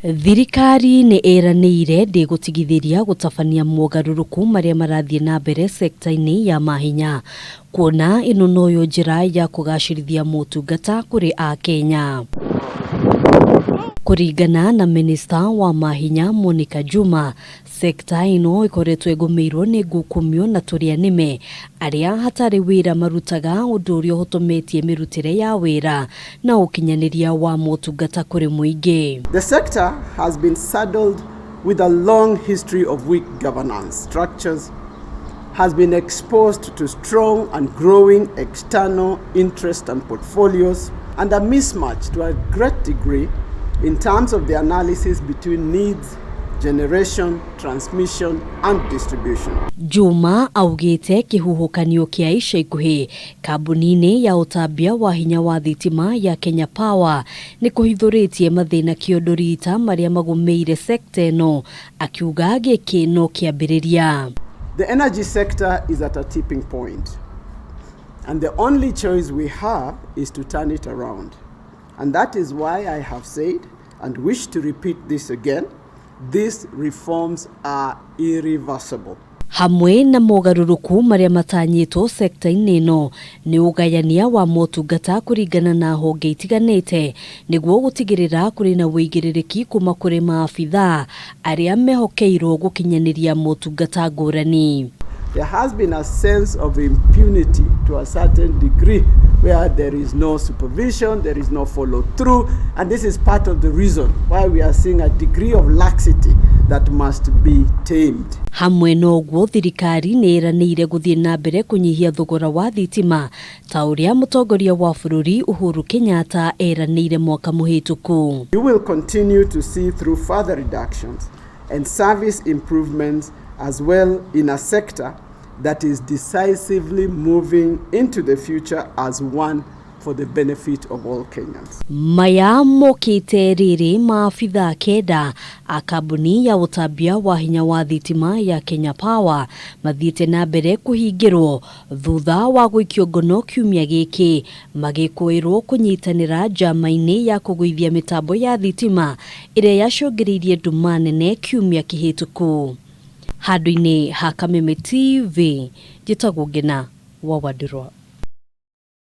Thirikari ni eranĩire ndĩgũtigithĩria gũtabania mogaruruku maria marathie na mbere sekta-inĩ ya mahinya, kuona ĩno noyo njĩra ya kũgacĩrithia motungata kũrĩ Akenya. Kũringana na Minister wa mahinya Monica Juma, sekta ĩno ĩkoretwo ĩgũmĩirwo nĩ Ngukumio na nĩme arĩa hatarĩ wĩra marutaga ũndũ ũrĩa ũhotometie mĩrutĩre ya wĩra na ukinyaniria wa motungata kũrĩ mũingĩ. The sector has been saddled with a long history of weak governance structures, has been exposed to strong and growing external interest and portfolios, and a mismatch to a great degree in terms of the analysis between needs, generation, transmission and distribution. Juma augite kihuhukanio kia ica ikuhi kambuni-inĩ ya utambia wa hinya wa thitima ya Kenya Power ni kuhithũrĩtie mathĩna kĩondorita maria magũmĩire sekta ĩno, akiuga gĩkĩ no kĩambĩrĩria. The energy sector is at a tipping point, and the only choice we have is to turn it around. And that is why I have said and wish to repeat this again: these reforms are irreversible. Hamwe na mogaruruku maria matanyĩtwo sekta-inĩ ĩno nĩ ũgayania wa motungata kũringana na honge itiganĩte nĩguo gũtigĩrĩra kũrĩ na wĩigĩrĩrĩki kuma kũrĩ maabithaa arĩa mehokeirwo gũkinyaniria motungata ngũrani. There has been a sense of impunity to a certain degree where there is no supervision, there is no follow through, and this is part of the reason why we are seeing a degree of laxity that must be tamed. Hamwe noguo thirikari nĩ eranĩire gũthiĩ na mbere kũnyihia thogora wa thitima ta ũrĩa mũtongoria wa bũrũri Uhuru Kenyatta eranĩire mwaka mũhĩtũku. You will continue to see through further reductions and service improvements as well in a sector that is decisively moving into the future as one for the benefit of all Kenyans. Maya mokite rĩrĩ maabithaa kenda a kambuni ya utambia wa hinya wa thitima ya Kenya Power mathiĩte na mbere kũhingĩrwo thutha wa gũikio ngono kiumia gĩkĩ, magĩkũĩrwo kũnyitanĩra njama-inĩ ya kũgũithia mĩtambo ya thitima ĩrĩa yacũngĩrĩirie nduma nene kiumia kĩhĩtũku. Handũ-inĩ ha Kameme TV, njĩtagwo Ngina wa Wandĩrwa.